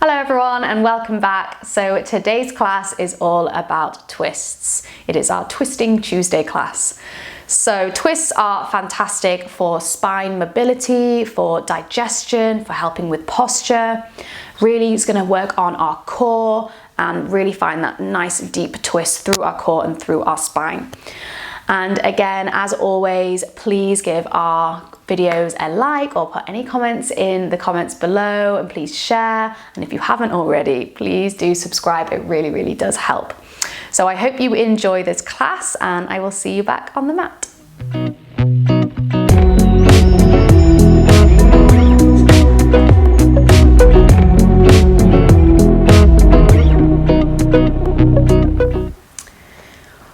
Hello everyone and welcome back. So today's class is all about twists. It is our Twisting Tuesday class. So twists are fantastic for spine mobility, for digestion, for helping with posture. Really it's going to work on our core and really find that nice deep twist through our core and through our spine. And again, as always, please give our videos a like or put any comments in the comments below, and please share. And if you haven't already, please do subscribe. It really, really does help. So I hope you enjoy this class and I will see you back on the mat.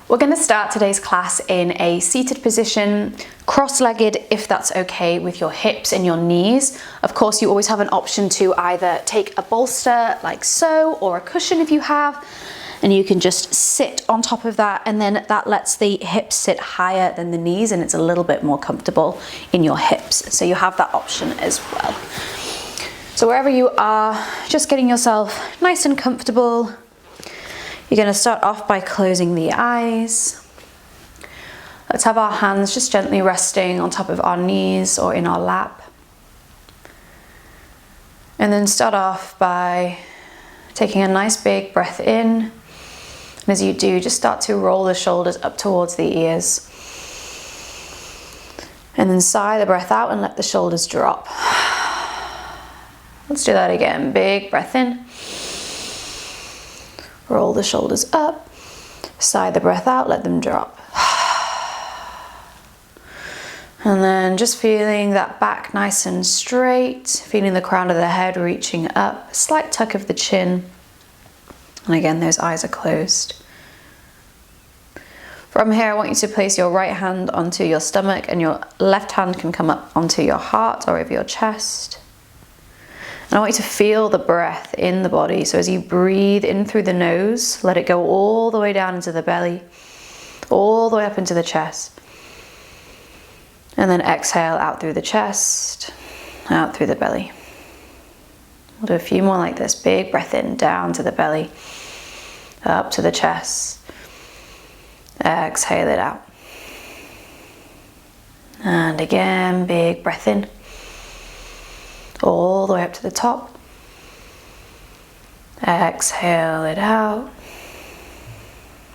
We're going to start today's class in a seated position, cross-legged if that's okay with your hips and your knees. Of course, you always have an option to either take a bolster like so or a cushion if you have, and you can just sit on top of that, and then that lets the hips sit higher than the knees and it's a little bit more comfortable in your hips. So you have that option as well. So wherever you are, just getting yourself nice and comfortable. You're going to start off by closing the eyes. Let's have our hands just gently resting on top of our knees or in our lap. And then start off by taking a nice big breath in. And as you do, just start to roll the shoulders up towards the ears. And then sigh the breath out and let the shoulders drop. Let's do that again. Big breath in. Roll the shoulders up, sigh the breath out, let them drop. And then just feeling that back nice and straight, feeling the crown of the head reaching up, slight tuck of the chin. And again, those eyes are closed. From here, I want you to place your right hand onto your stomach and your left hand can come up onto your heart or over your chest. And I want you to feel the breath in the body. So as you breathe in through the nose, let it go all the way down into the belly, all the way up into the chest. And then exhale out through the chest, out through the belly. We'll do a few more like this. Big breath in, down to the belly, up to the chest. Exhale it out. And again, big breath in. All the way up to the top. Exhale it out.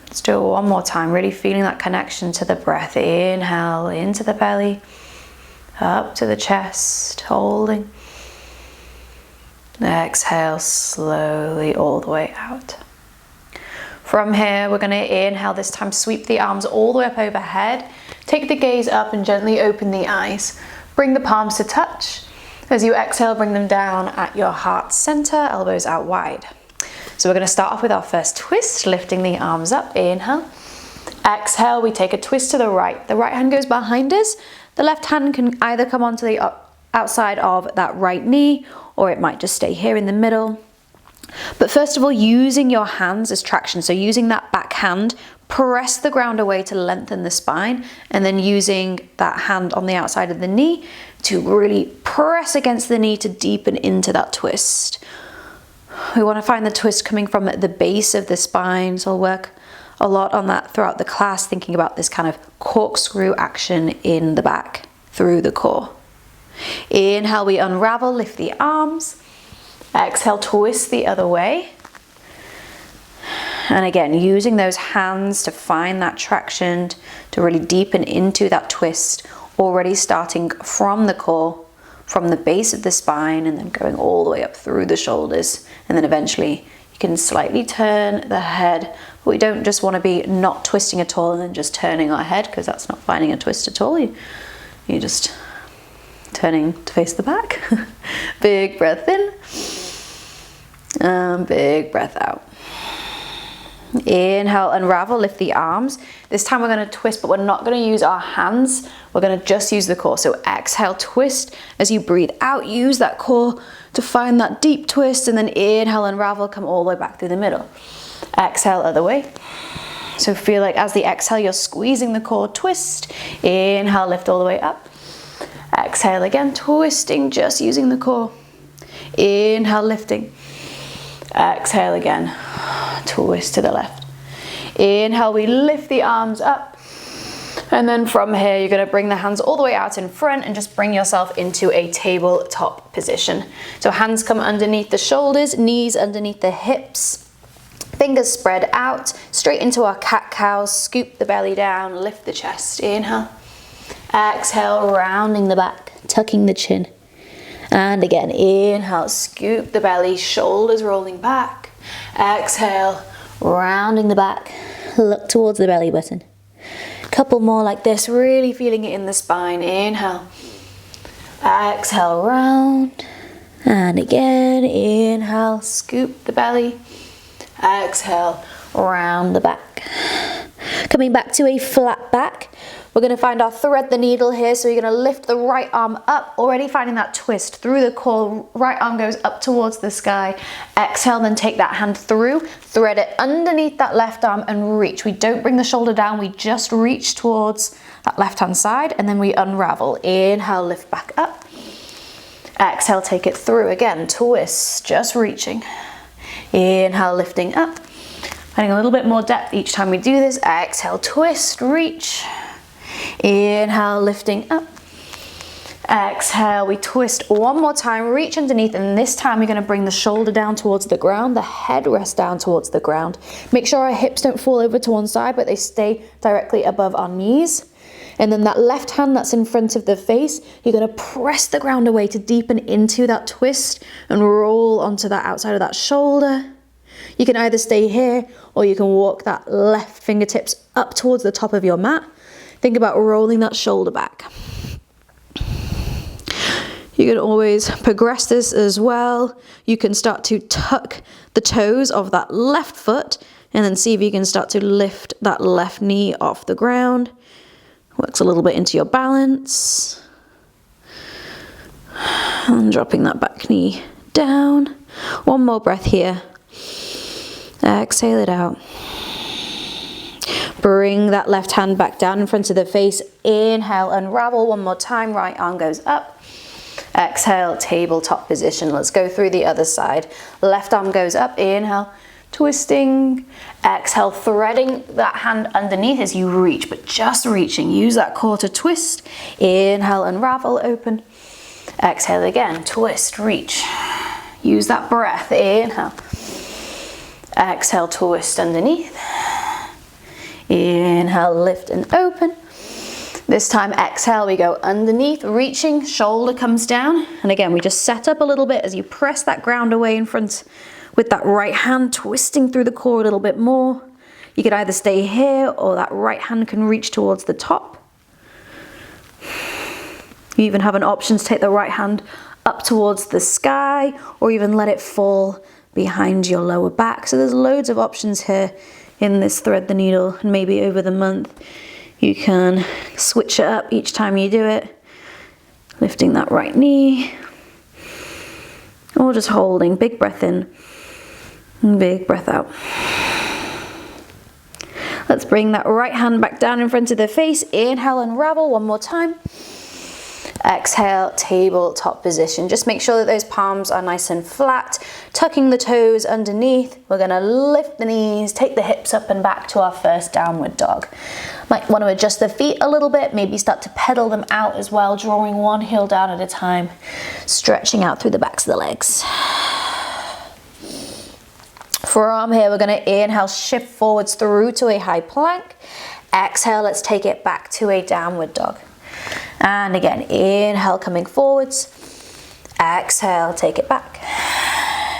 Let's do it one more time, really feeling that connection to the breath. Inhale into the belly, up to the chest, holding. Exhale slowly all the way out. From here, we're going to inhale this time, sweep the arms all the way up overhead. Take the gaze up and gently open the eyes. Bring the palms to touch. As you exhale, bring them down at your heart center, elbows out wide. So we're going to start off with our first twist, lifting the arms up. Inhale. Exhale, we take a twist to the right. The right hand goes behind us. The left hand can either come onto the outside of that right knee, or it might just stay here in the middle. But first of all, using your hands as traction. So using that back hand, press the ground away to lengthen the spine, and then using that hand on the outside of the knee to really press against the knee to deepen into that twist. We want to find the twist coming from the base of the spine, so I'll work a lot on that throughout the class, thinking about this kind of corkscrew action in the back through the core. Inhale, we unravel, lift the arms. Exhale, twist the other way. And again, using those hands to find that traction, to really deepen into that twist, already starting from the core, from the base of the spine, and then going all the way up through the shoulders. And then eventually you can slightly turn the head. But we don't just want to be not twisting at all and then just turning our head, because that's not finding a twist at all. You're just turning to face the back. Big breath in. And big breath out. Inhale, unravel, lift the arms. This time we're going to twist, but we're not going to use our hands. We're going to just use the core. So exhale, twist. As you breathe out, use that core to find that deep twist, and then inhale, unravel, come all the way back through the middle. Exhale, other way. So feel like as the exhale, you're squeezing the core, twist. Inhale, lift all the way up. Exhale again, twisting, just using the core. Inhale, lifting. Exhale again, twist to the left. Inhale, we lift the arms up. And then from here, you're gonna bring the hands all the way out in front and just bring yourself into a tabletop position. So hands come underneath the shoulders, knees underneath the hips, fingers spread out, straight into our cat-cow, scoop the belly down, lift the chest, inhale. Exhale, rounding the back, tucking the chin. And again, inhale, scoop the belly, shoulders rolling back. Exhale, rounding the back, look towards the belly button. Couple more like this, really feeling it in the spine. Inhale, exhale, round, and again, inhale, scoop the belly, exhale, round the back. Coming back to a flat back, we're going to find our thread the needle here, so you're going to lift the right arm up, already finding that twist through the core, right arm goes up towards the sky. Exhale, then take that hand through, thread it underneath that left arm and reach. We don't bring the shoulder down, we just reach towards that left hand side and then we unravel. Inhale, lift back up. Exhale, take it through again, twist, just reaching. Inhale, lifting up. Finding a little bit more depth each time we do this. Exhale, twist, reach. Inhale, lifting up. Exhale, we twist one more time, reach underneath, and this time you're going to bring the shoulder down towards the ground, the head rests down towards the ground. Make sure our hips don't fall over to one side, but they stay directly above our knees. And then that left hand that's in front of the face, you're going to press the ground away to deepen into that twist and roll onto that outside of that shoulder. You can either stay here or you can walk that left fingertips up towards the top of your mat. Think about rolling that shoulder back. You can always progress this as well. You can start to tuck the toes of that left foot and then see if you can start to lift that left knee off the ground. Works a little bit into your balance. And dropping that back knee down. One more breath here. Exhale it out. Bring that left hand back down in front of the face. Inhale, unravel one more time. Right arm goes up. Exhale, tabletop position. Let's go through the other side. Left arm goes up. Inhale, twisting. Exhale, threading that hand underneath as you reach, but just reaching. Use that core to twist. Inhale, unravel, open. Exhale again, twist, reach. Use that breath. Inhale. Exhale, twist underneath. Inhale, lift and open. This time, exhale, we go underneath, reaching, shoulder comes down. And again, we just set up a little bit as you press that ground away in front with that right hand, twisting through the core a little bit more. You could either stay here or that right hand can reach towards the top. You even have an option to take the right hand up towards the sky or even let it fall behind your lower back. So there's loads of options here in this thread the needle, and maybe over the month you can switch it up each time you do it. Lifting that right knee or just holding. Big breath in and big breath out. Let's bring that right hand back down in front of the face. Inhale, unravel one more time. Exhale, tabletop position. Just make sure that those palms are nice and flat, tucking the toes underneath. We're going to lift the knees, take the hips up and back to our first downward dog. Might want to adjust the feet a little bit, maybe start to pedal them out as well, drawing one heel down at a time, stretching out through the backs of the legs. Forearm here, we're going to inhale, shift forwards through to a high plank. Exhale, let's take it back to a downward dog. And again, inhale, coming forwards. Exhale, take it back.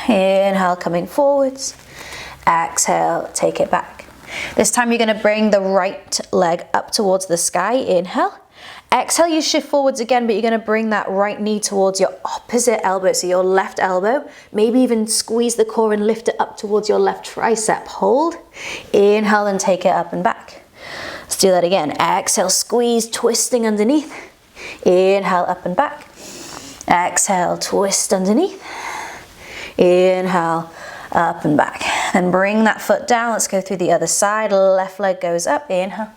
Inhale, coming forwards. Exhale, take it back. This time you're going to bring the right leg up towards the sky. Inhale. Exhale, you shift forwards again, but you're going to bring that right knee towards your opposite elbow, so your left elbow. Maybe even squeeze the core and lift it up towards your left tricep. Hold. Inhale and take it up and back. Let's do that again. Exhale, squeeze, twisting underneath. Inhale, up and back. Exhale, twist underneath. Inhale, up and back. Then bring that foot down. Let's go through the other side. Left leg goes up. Inhale.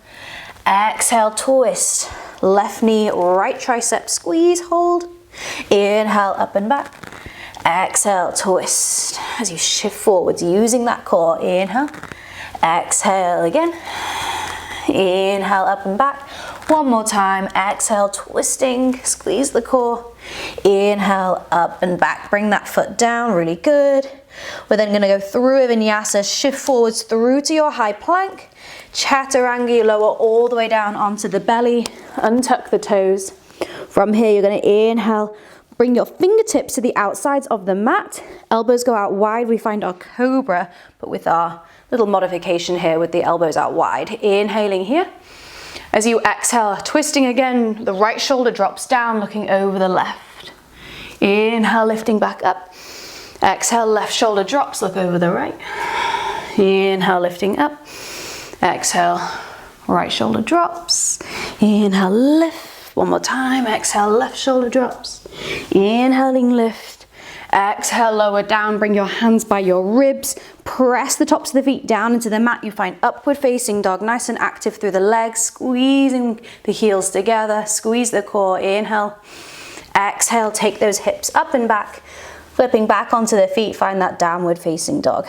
Exhale, twist. Left knee, right tricep, squeeze, hold. Inhale, up and back. Exhale, twist as you shift forwards using that core. Inhale, exhale again. Inhale, up and back. One more time. Exhale, twisting, squeeze the core. Inhale, up and back. Bring that foot down, really good. We're then going to go through a vinyasa, shift forwards through to your high plank. Chaturanga, you lower all the way down onto the belly. Untuck the toes. From here, you're going to inhale. Bring your fingertips to the outsides of the mat. Elbows go out wide. We find our cobra, but with our little modification here with the elbows out wide. Inhaling here. As you exhale, twisting again, the right shoulder drops down, looking over the left. Inhale, lifting back up. Exhale, left shoulder drops, look over the right. Inhale, lifting up. Exhale, right shoulder drops. Inhale, lift. One more time. Exhale, left shoulder drops. Inhaling, lift. Exhale, lower down. Bring your hands by your ribs. Press the tops of the feet down into the mat. You find upward facing dog, nice and active through the legs, squeezing the heels together. Squeeze the core. Inhale. Exhale, take those hips up and back. Flipping back onto the feet, find that downward facing dog.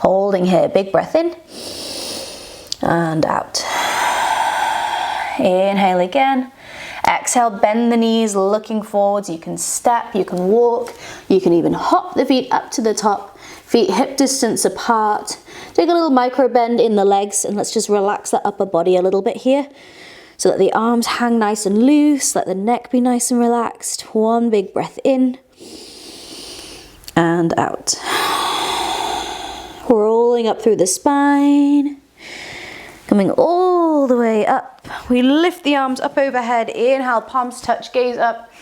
Holding here, big breath in and out. Inhale again. Exhale, bend the knees, looking forwards. You can step, you can walk, you can even hop the feet up to the top. Feet hip distance apart. Take a little micro bend in the legs and let's just relax the upper body a little bit here. So that the arms hang nice and loose, let the neck be nice and relaxed. One big breath in and out. Rolling up through the spine. Coming all the way up. We lift the arms up overhead. Inhale, palms touch, gaze up.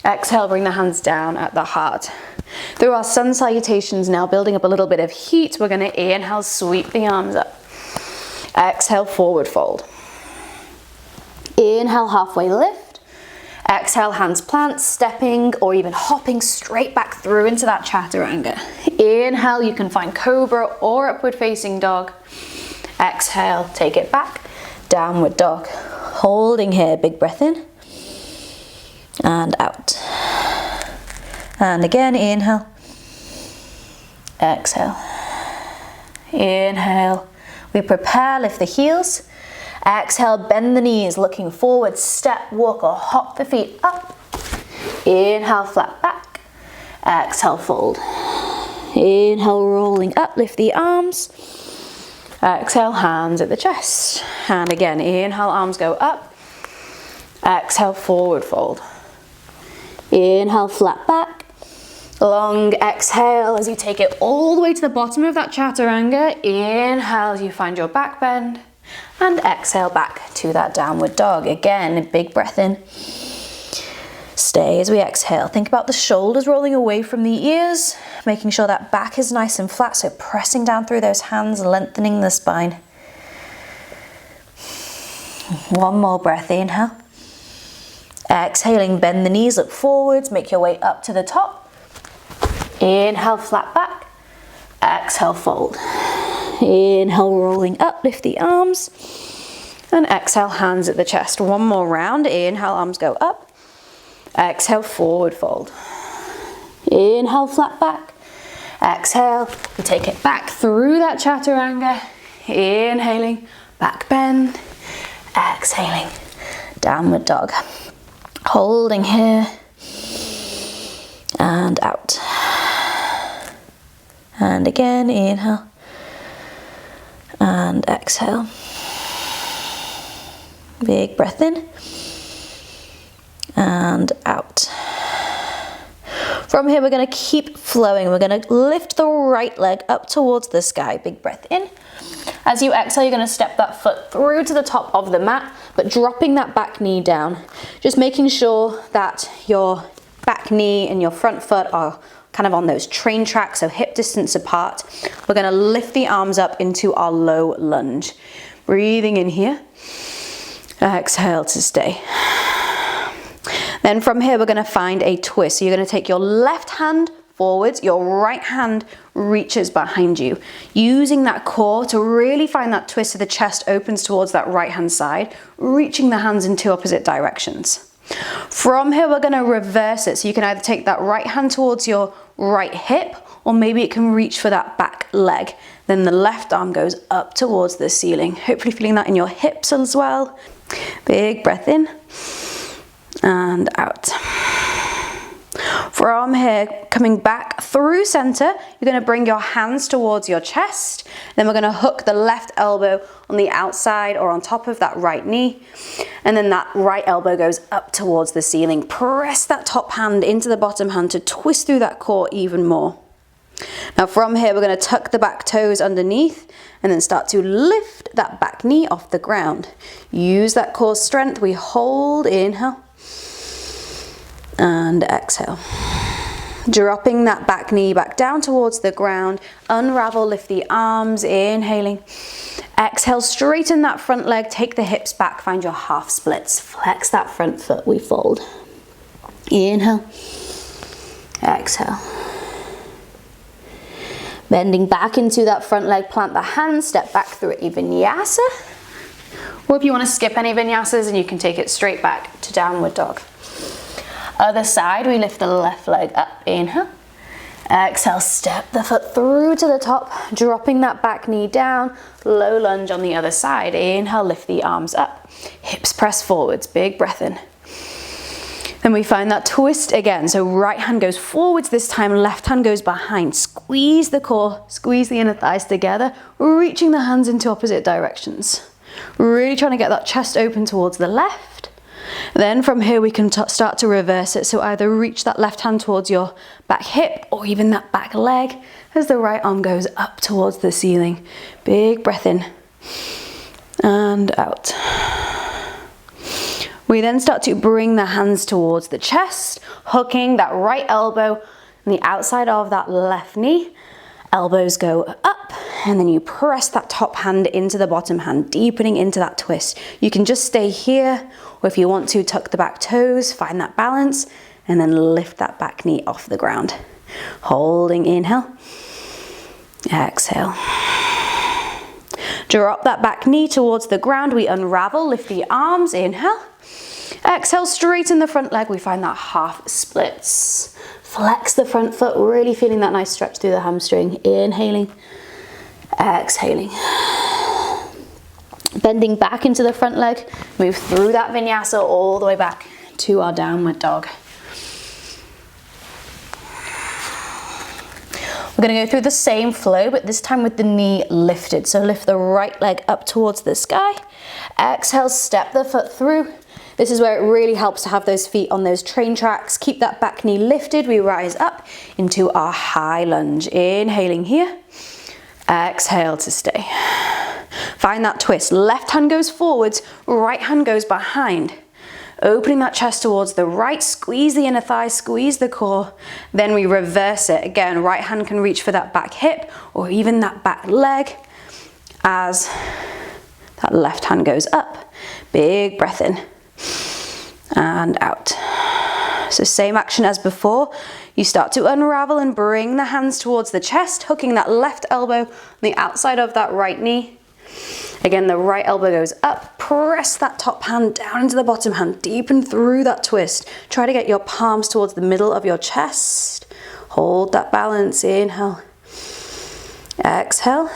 Exhale, bring the hands down at the heart. Through our sun salutations now, building up a little bit of heat, we're going to inhale, sweep the arms up. Exhale, forward fold. Inhale, halfway lift. Exhale, hands plant, stepping or even hopping straight back through into that chaturanga. Inhale, you can find cobra or upward facing dog. Exhale, take it back, downward dog. Holding here, big breath in and out. And again, inhale, exhale, inhale. We prepare, lift the heels. Exhale, bend the knees, looking forward, step, walk or hop the feet up. Inhale, flat back. Exhale, fold. Inhale, rolling up, lift the arms. Exhale, hands at the chest. And again, inhale, arms go up. Exhale, forward fold. Inhale, flat back. Long exhale as you take it all the way to the bottom of that chaturanga. Inhale as you find your back bend. And exhale back to that downward dog. Again, a big breath in. Stay as we exhale. Think about the shoulders rolling away from the ears, making sure that back is nice and flat, so pressing down through those hands, lengthening the spine. One more breath, inhale. Exhaling, bend the knees, look forwards, make your way up to the top. Inhale, flat back. Exhale, fold. Inhale, rolling up, lift the arms. And exhale, hands at the chest. One more round. Inhale, arms go up. Exhale, forward fold. Inhale, flat back. Exhale, we take it back through that chaturanga. Inhaling, back bend. Exhaling, downward dog. Holding here. And out. And again, inhale. And exhale. Big breath in. And out. From here, we're going to keep flowing. We're going to lift the right leg up towards the sky. Big breath in. As you exhale, you're going to step that foot through to the top of the mat, but dropping that back knee down. Just making sure that your back knee and your front foot are kind of on those train tracks, so hip distance apart. We're going to lift the arms up into our low lunge. Breathing in here. Exhale to stay. Then from here, we're going to find a twist. So you're going to take your left hand forwards, your right hand reaches behind you. Using that core to really find that twist so the chest opens towards that right hand side, reaching the hands in two opposite directions. From here, we're gonna reverse it. So you can either take that right hand towards your right hip, or maybe it can reach for that back leg. Then the left arm goes up towards the ceiling. Hopefully feeling that in your hips as well. Big breath in and out. From here, coming back through center, you're gonna bring your hands towards your chest. Then we're gonna hook the left elbow on the outside or on top of that right knee. And then that right elbow goes up towards the ceiling. Press that top hand into the bottom hand to twist through that core even more. Now from here, we're gonna tuck the back toes underneath and then start to lift that back knee off the ground. Use that core strength. We hold, inhale. And exhale. Dropping that back knee back down towards the ground. Unravel, lift the arms, inhaling. Exhale, straighten that front leg, take the hips back, find your half splits. Flex that front foot, we fold. Inhale, exhale. Bending back into that front leg, plant the hands, step back through a vinyasa. Or if you want to skip any vinyasas, and you can take it straight back to downward dog. Other side, we lift the left leg up, inhale. Exhale, step the foot through to the top, dropping that back knee down, low lunge on the other side. Inhale, lift the arms up, hips press forwards, big breath in. Then we find that twist again. So right hand goes forwards this time, left hand goes behind. Squeeze the core, squeeze the inner thighs together, reaching the hands into opposite directions. Really trying to get that chest open towards the left. Then from here we can start to reverse it. So either reach that left hand towards your back hip or even that back leg as the right arm goes up towards the ceiling. Big breath in and out. We then start to bring the hands towards the chest, hooking that right elbow on the outside of that left knee. Elbows go up, and then you press that top hand into the bottom hand, deepening into that twist. You can just stay here, or if you want to, tuck the back toes, find that balance, and then lift that back knee off the ground. Holding, inhale, exhale. Drop that back knee towards the ground. We unravel, lift the arms, inhale. Exhale, straighten the front leg. We find that half splits. Flex the front foot, really feeling that nice stretch through the hamstring. Inhaling, exhaling. Bending back into the front leg. Move through that vinyasa all the way back to our downward dog. We're going to go through the same flow, but this time with the knee lifted. So lift the right leg up towards the sky. Exhale, step the foot through. This is where it really helps to have those feet on those train tracks. Keep that back knee lifted. We rise up into our high lunge. Inhaling here. Exhale to stay. Find that twist. Left hand goes forwards, right hand goes behind. Opening that chest towards the right, squeeze the inner thigh, squeeze the core. Then we reverse it. Again, right hand can reach for that back hip or even that back leg as that left hand goes up. Big breath in and out. So same action as before. You start to unravel and bring the hands towards the chest, hooking that left elbow on the outside of that right knee. Again, the right elbow goes up, press that top hand down into the bottom hand, deepen through that twist. Try to get your palms towards the middle of your chest. Hold that balance, inhale, exhale.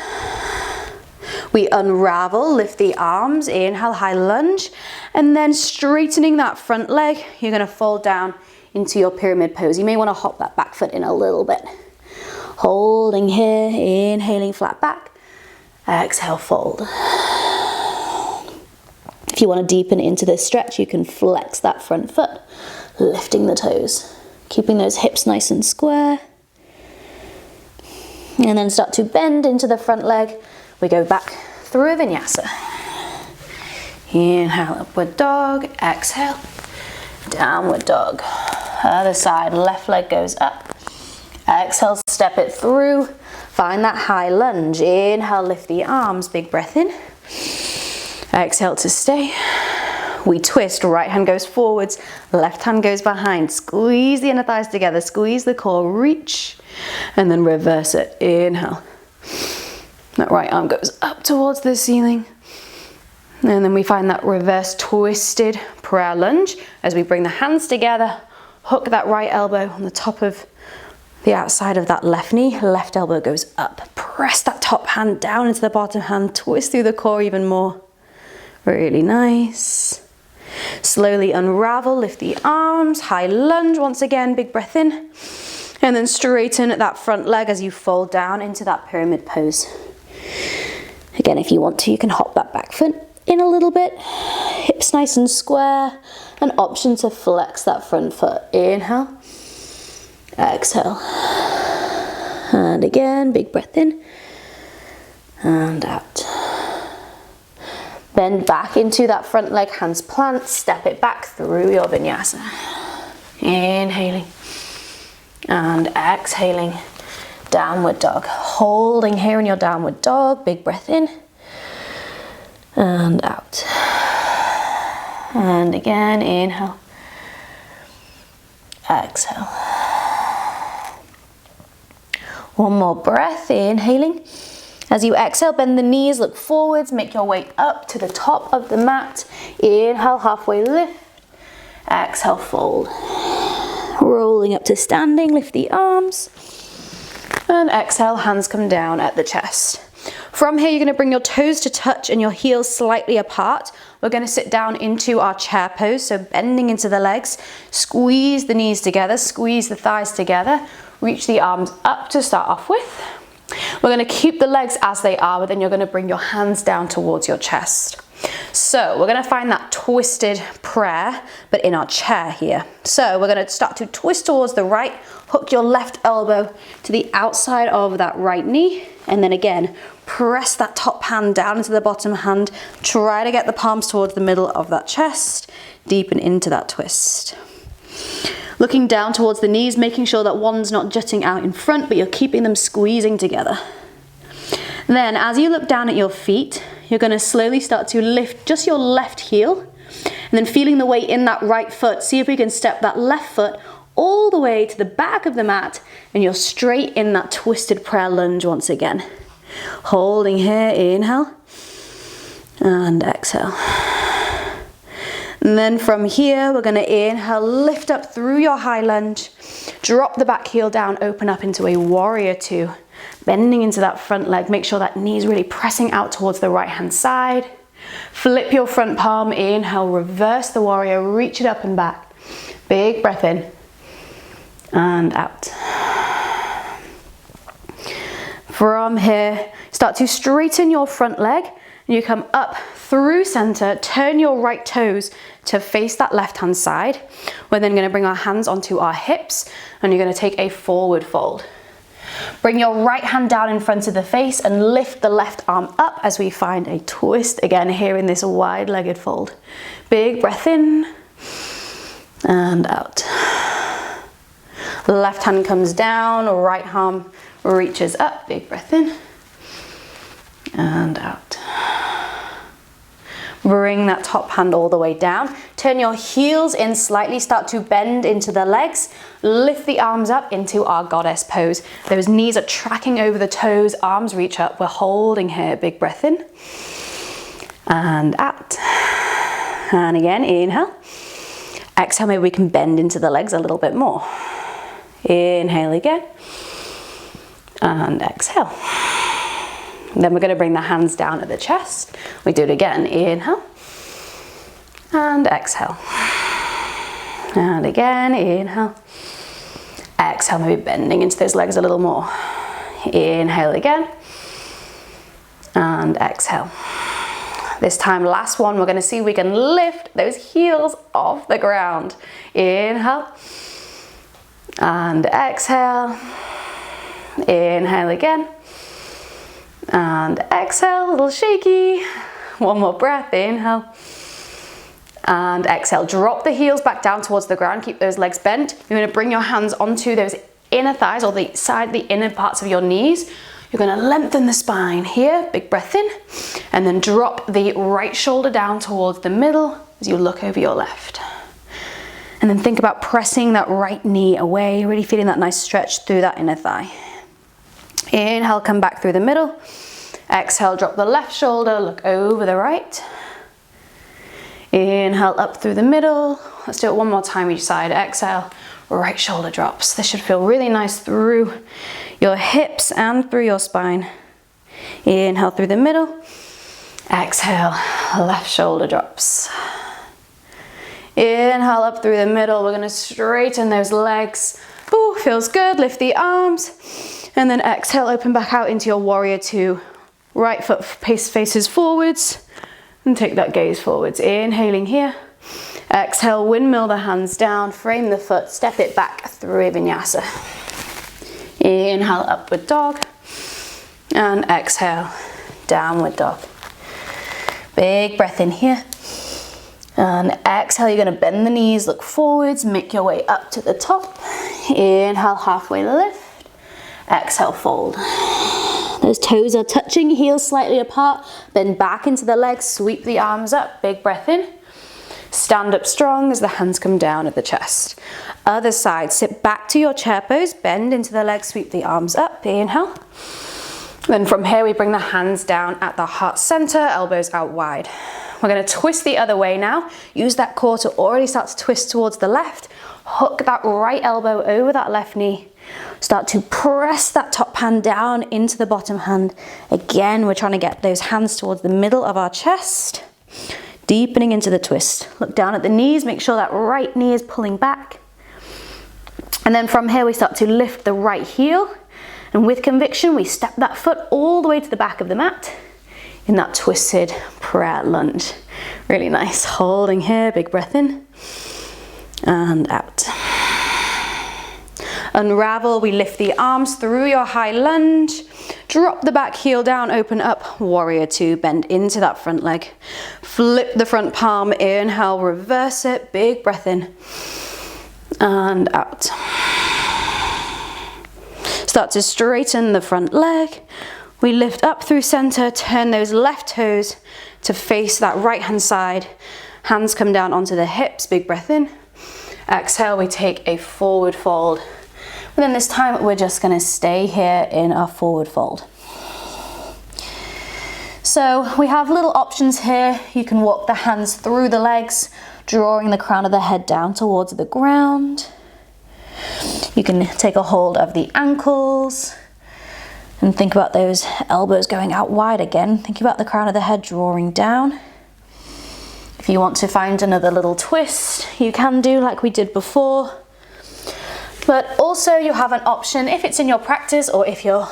We unravel, lift the arms, inhale, high lunge, and then straightening that front leg, you're gonna fold down into your pyramid pose. You may wanna hop that back foot in a little bit. Holding here, inhaling flat back, exhale, fold. If you wanna deepen into this stretch, you can flex that front foot, lifting the toes, keeping those hips nice and square. And then start to bend into the front leg. We go back through a vinyasa. Inhale, upward dog, exhale, downward dog. Other side, left leg goes up. Exhale, step it through. Find that high lunge. Inhale, lift the arms, big breath in. Exhale to stay. We twist, right hand goes forwards, left hand goes behind. Squeeze the inner thighs together, squeeze the core, reach, and then reverse it. Inhale. That right arm goes up towards the ceiling. And then we find that reverse twisted prayer lunge as we bring the hands together, hook that right elbow on the top of the outside of that left knee, left elbow goes up. Press that top hand down into the bottom hand, twist through the core even more. Really nice. Slowly unravel, lift the arms, high lunge once again, big breath in. And then straighten that front leg as you fold down into that pyramid pose. Again, if you want to, you can hop that back foot in a little bit. Hips nice and square. An option to flex that front foot. Inhale. Exhale. And again, big breath in. And out. Bend back into that front leg, hands plant. Step it back through your vinyasa. Inhaling. And exhaling. Downward dog. Holding here in your downward dog. Big breath in. And out. And again, inhale. Exhale. One more breath, inhaling. As you exhale, bend the knees, look forwards, make your way up to the top of the mat. Inhale, halfway lift. Exhale, fold. Rolling up to standing, lift the arms. And exhale, hands come down at the chest. From here, you're going to bring your toes to touch and your heels slightly apart. We're going to sit down into our chair pose, so bending into the legs. Squeeze the knees together, squeeze the thighs together. Reach the arms up to start off with. We're going to keep the legs as they are, but then you're going to bring your hands down towards your chest. So we're going to find that twisted prayer, but in our chair here. So we're going to start to twist towards the right, hook your left elbow to the outside of that right knee, and then again, press that top hand down into the bottom hand. Try to get the palms towards the middle of that chest, deepen into that twist. Looking down towards the knees, making sure that one's not jutting out in front, but you're keeping them squeezing together. Then as you look down at your feet, you're going to slowly start to lift just your left heel, and then feeling the weight in that right foot, see if we can step that left foot all the way to the back of the mat, and you're straight in that twisted prayer lunge once again. Holding here, inhale, and exhale. And then from here, we're going to inhale, lift up through your high lunge, drop the back heel down, open up into a warrior two. Bending into that front leg, make sure that knee's really pressing out towards the right hand side. Flip your front palm, inhale, reverse the warrior, reach it up and back. Big breath in and out. From here, start to straighten your front leg and you come up through center, turn your right toes to face that left hand side. We're then going to bring our hands onto our hips and you're going to take a forward fold. Bring your right hand down in front of the face and lift the left arm up as we find a twist again here in this wide-legged fold. Big breath in and out. Left hand comes down, right arm reaches up, big breath in and out. Bring that top hand all the way down. Turn your heels in slightly, start to bend into the legs. Lift the arms up into our goddess pose. Those knees are tracking over the toes, arms reach up. We're holding here, big breath in and out. And again, inhale. Exhale, maybe we can bend into the legs a little bit more. Inhale again and exhale. Then we're going to bring the hands down at the chest. We do it again. Inhale and exhale. And again, inhale. Exhale, maybe bending into those legs a little more. Inhale again and exhale. This time, last one, we're going to see if we can lift those heels off the ground. Inhale and exhale. Inhale again. And exhale, a little shaky. One more breath, inhale. And exhale, drop the heels back down towards the ground, keep those legs bent. You're gonna bring your hands onto those inner thighs or the inner parts of your knees. You're gonna lengthen the spine here, big breath in, and then drop the right shoulder down towards the middle as you look over your left. And then think about pressing that right knee away, really feeling that nice stretch through that inner thigh. Inhale, come back through the middle. Exhale, drop the left shoulder, look over the right. Inhale up through the middle. Let's do it one more time each side. Exhale, right shoulder drops. This should feel really nice through your hips and through your spine. Inhale through the middle. Exhale, left shoulder drops. Inhale up through the middle. We're gonna straighten those legs. Ooh, feels good. Lift the arms. And then exhale, open back out into your warrior two. Right foot faces forwards. And take that gaze forwards. Inhaling here. Exhale, windmill the hands down. Frame the foot. Step it back through vinyasa. Inhale, upward dog. And exhale, downward dog. Big breath in here. And exhale, you're gonna bend the knees, look forwards, make your way up to the top. Inhale, halfway lift. Exhale, fold. Those toes are touching, heels slightly apart. Bend back into the legs, sweep the arms up. Big breath in. Stand up strong as the hands come down at the chest. Other side, sit back to your chair pose, bend into the legs, sweep the arms up. Inhale. Then from here, we bring the hands down at the heart center, elbows out wide. We're gonna twist the other way now. Use that core to already start to twist towards the left. Hook that right elbow over that left knee. Start to press that top hand down into the bottom hand. Again, we're trying to get those hands towards the middle of our chest. Deepening into the twist. Look down at the knees, make sure that right knee is pulling back. And then from here, we start to lift the right heel. And with conviction, we step that foot all the way to the back of the mat in that twisted prayer lunge. Really nice. Holding here, big breath in and out. Unravel, we lift the arms through your high lunge. Drop the back heel down, open up, warrior two, bend into that front leg. Flip the front palm, inhale, reverse it, big breath in and out. Start to straighten the front leg. We lift up through center, turn those left toes to face that right hand side. Hands come down onto the hips, big breath in. Exhale, we take a forward fold. And then this time we're just gonna stay here in our forward fold. So we have little options here. You can walk the hands through the legs, drawing the crown of the head down towards the ground. You can take a hold of the ankles and think about those elbows going out wide again. Think about the crown of the head drawing down. If you want to find another little twist, you can do like we did before. But also you have an option if it's in your practice or if you're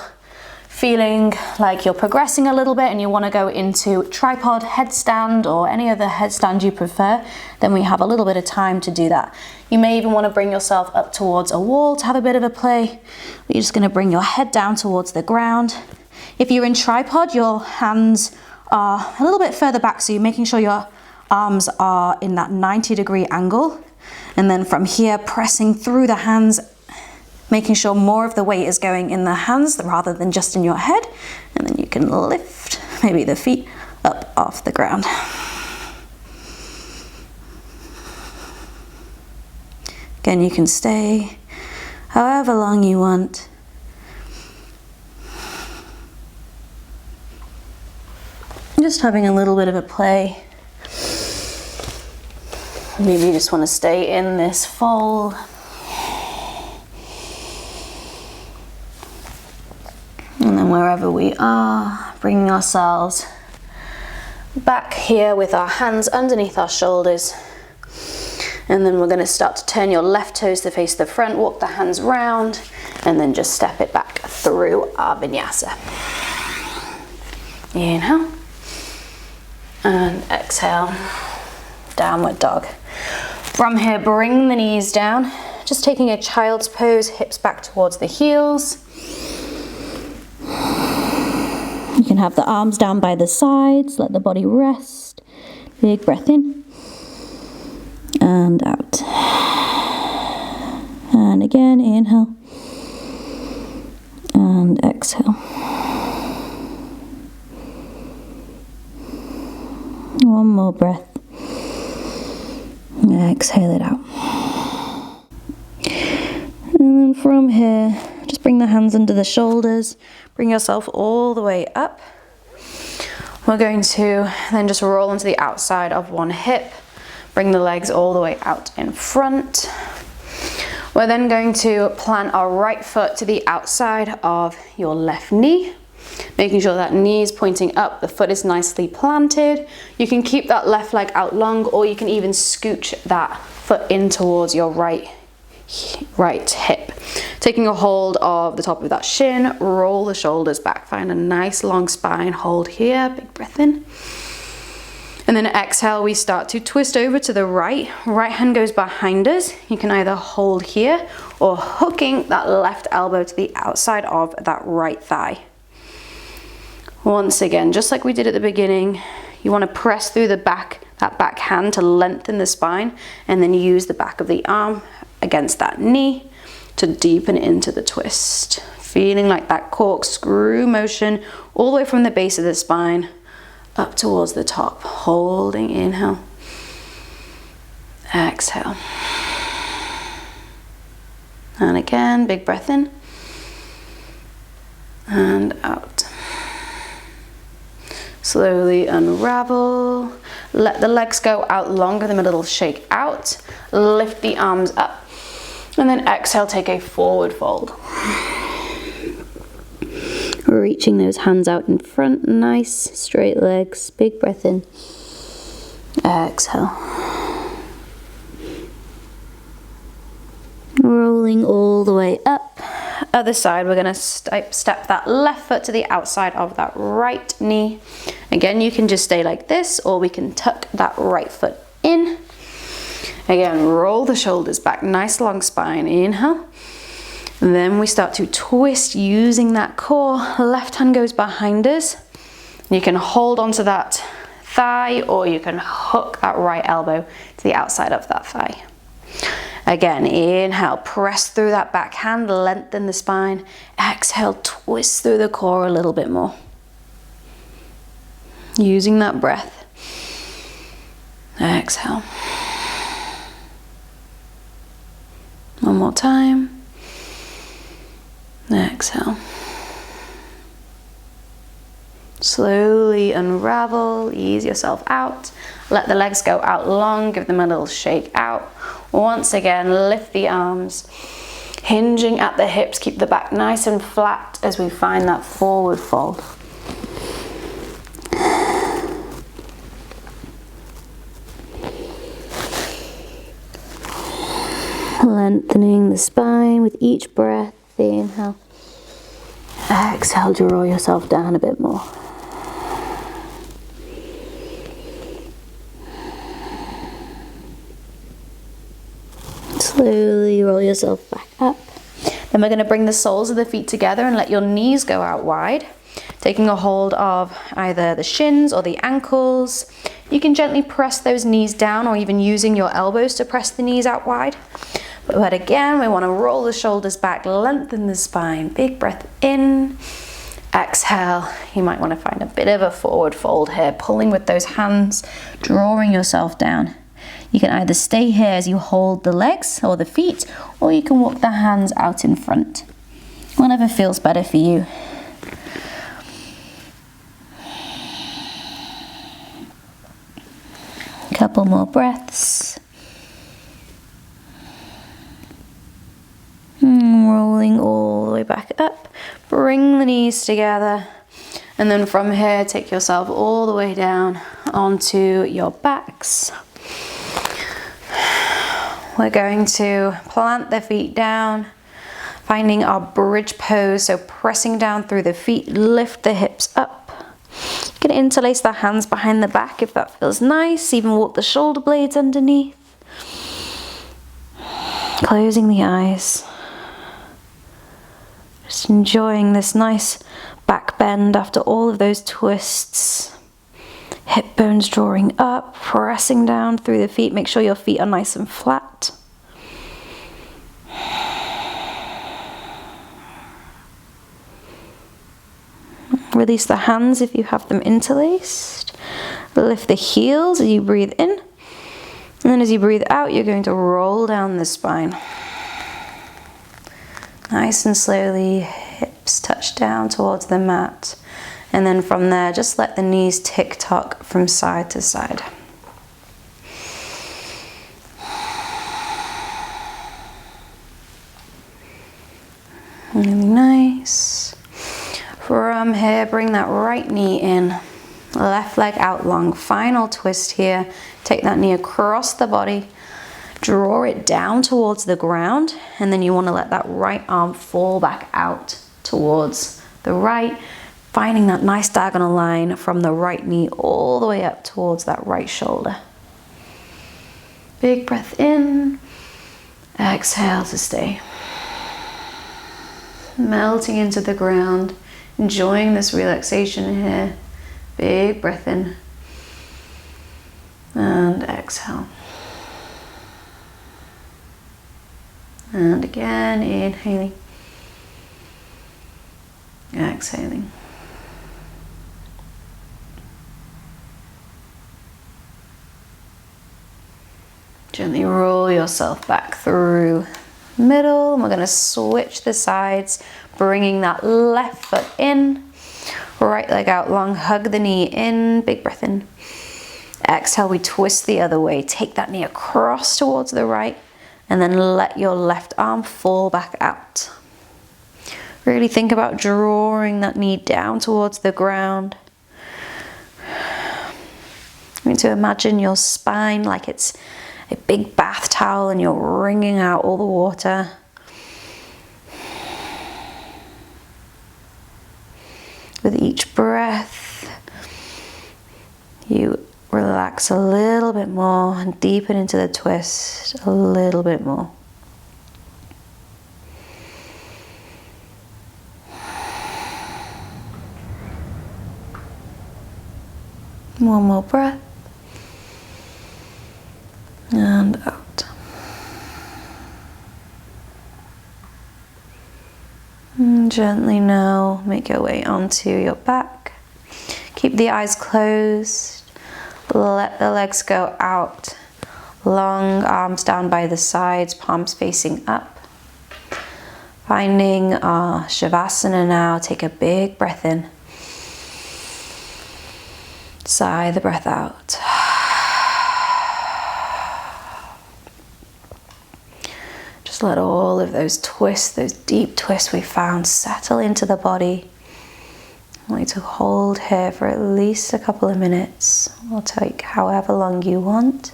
feeling like you're progressing a little bit and you want to go into tripod headstand or any other headstand you prefer, then we have a little bit of time to do that. You may even want to bring yourself up towards a wall to have a bit of a play. You're just going to bring your head down towards the ground. If you're in tripod, your hands are a little bit further back, so you're making sure your arms are in that 90-degree angle. And then from here, pressing through the hands, making sure more of the weight is going in the hands rather than just in your head. And then you can lift maybe the feet up off the ground. Again, you can stay however long you want. Just having a little bit of a play. Maybe you just want to stay in this fold. And then wherever we are, bringing ourselves back here with our hands underneath our shoulders. And then we're going to start to turn your left toes to face the front, walk the hands round, and then just step it back through our vinyasa. Inhale. And exhale. Downward dog. From here, bring the knees down, just taking a child's pose, hips back towards the heels. You can have the arms down by the sides, let the body rest. Big breath in and out. And again, inhale and exhale. One more breath. Exhale it out. And then from here, just bring the hands under the shoulders. Bring yourself all the way up. We're going to then just roll onto the outside of one hip. Bring the legs all the way out in front. We're then going to plant our right foot to the outside of your left knee, making sure that knee is pointing up, the foot is nicely planted. You can keep that left leg out long, or you can even scooch that foot in towards your right hip. Taking a hold of the top of that shin, roll the shoulders back, find a nice long spine, hold here, big breath in. And then exhale, we start to twist over to the right. Right hand goes behind us. You can either hold here or hooking that left elbow to the outside of that right thigh. Once again, just like we did at the beginning, you want to press through the back, that back hand to lengthen the spine, and then use the back of the arm against that knee to deepen into the twist. Feeling like that corkscrew motion all the way from the base of the spine up towards the top. Holding, inhale, exhale. And again, big breath in and out. Slowly unravel. Let the legs go out longer, the middle shake out. Lift the arms up. And then exhale, take a forward fold. Reaching those hands out in front, nice straight legs, big breath in, exhale. Rolling all the way up. Other side, we're gonna step that left foot to the outside of that right knee. Again, you can just stay like this, or we can tuck that right foot in. Again, roll the shoulders back, nice long spine, inhale. And then we start to twist using that core. Left hand goes behind us. You can hold onto that thigh, or you can hook that right elbow to the outside of that thigh. Again, inhale, press through that back hand, lengthen the spine. Exhale, twist through the core a little bit more. Using that breath. Exhale. One more time. Exhale. Slowly unravel, ease yourself out. Let the legs go out long, give them a little shake out. Once again, lift the arms, hinging at the hips, keep the back nice and flat as we find that forward fold. Lengthening the spine with each breath. Inhale. Exhale, draw yourself down a bit more. Slowly roll yourself back up. Then we're going to bring the soles of the feet together and let your knees go out wide. Taking a hold of either the shins or the ankles. You can gently press those knees down, or even using your elbows to press the knees out wide. But again, we want to roll the shoulders back, lengthen the spine. Big breath in. Exhale. You might want to find a bit of a forward fold here, pulling with those hands, drawing yourself down. You can either stay here as you hold the legs or the feet, or you can walk the hands out in front. Whatever feels better for you. A couple more breaths. Rolling all the way back up. Bring the knees together. And then from here, take yourself all the way down onto your backs. We're going to plant the feet down, finding our bridge pose. So pressing down through the feet, lift the hips up. You can interlace the hands behind the back if that feels nice. Even walk the shoulder blades underneath. Closing the eyes. Just enjoying this nice back bend after all of those twists. Hip bones drawing up, pressing down through the feet. Make sure your feet are nice and flat. Release the hands if you have them interlaced. Lift the heels as you breathe in. And then as you breathe out, you're going to roll down the spine. Nice and slowly, hips touch down towards the mat. And then from there, just let the knees tick-tock from side to side. From here, bring that right knee in. Left leg out long. Final twist here. Take that knee across the body. Draw it down towards the ground. And then you want to let that right arm fall back out towards the right. Finding that nice diagonal line from the right knee all the way up towards that right shoulder. Big breath in. Exhale to stay. Melting into the ground. Enjoying this relaxation here. Big breath in. And exhale. And again, inhaling. Exhaling. Gently roll yourself back through middle, and we're going to switch the sides, bringing that left foot in, right leg out long, hug the knee in, big breath in. Exhale, we twist the other way, take that knee across towards the right, and then let your left arm fall back out. Really think about drawing that knee down towards the ground. You need to imagine your spine like it's a big bath towel and you're wringing out all the water. With each breath, you relax a little bit more and deepen into the twist a little bit more. One more breath. And out. And gently now make your way onto your back. Keep the eyes closed. Let the legs go out. Long arms down by the sides, palms facing up. Finding our Shavasana now. Take a big breath in. Sigh the breath out. Just let all of those twists, those deep twists we found, settle into the body. I want you to hold here for at least a couple of minutes. We'll take however long you want.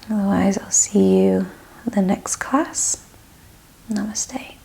Otherwise, I'll see you at the next class. Namaste.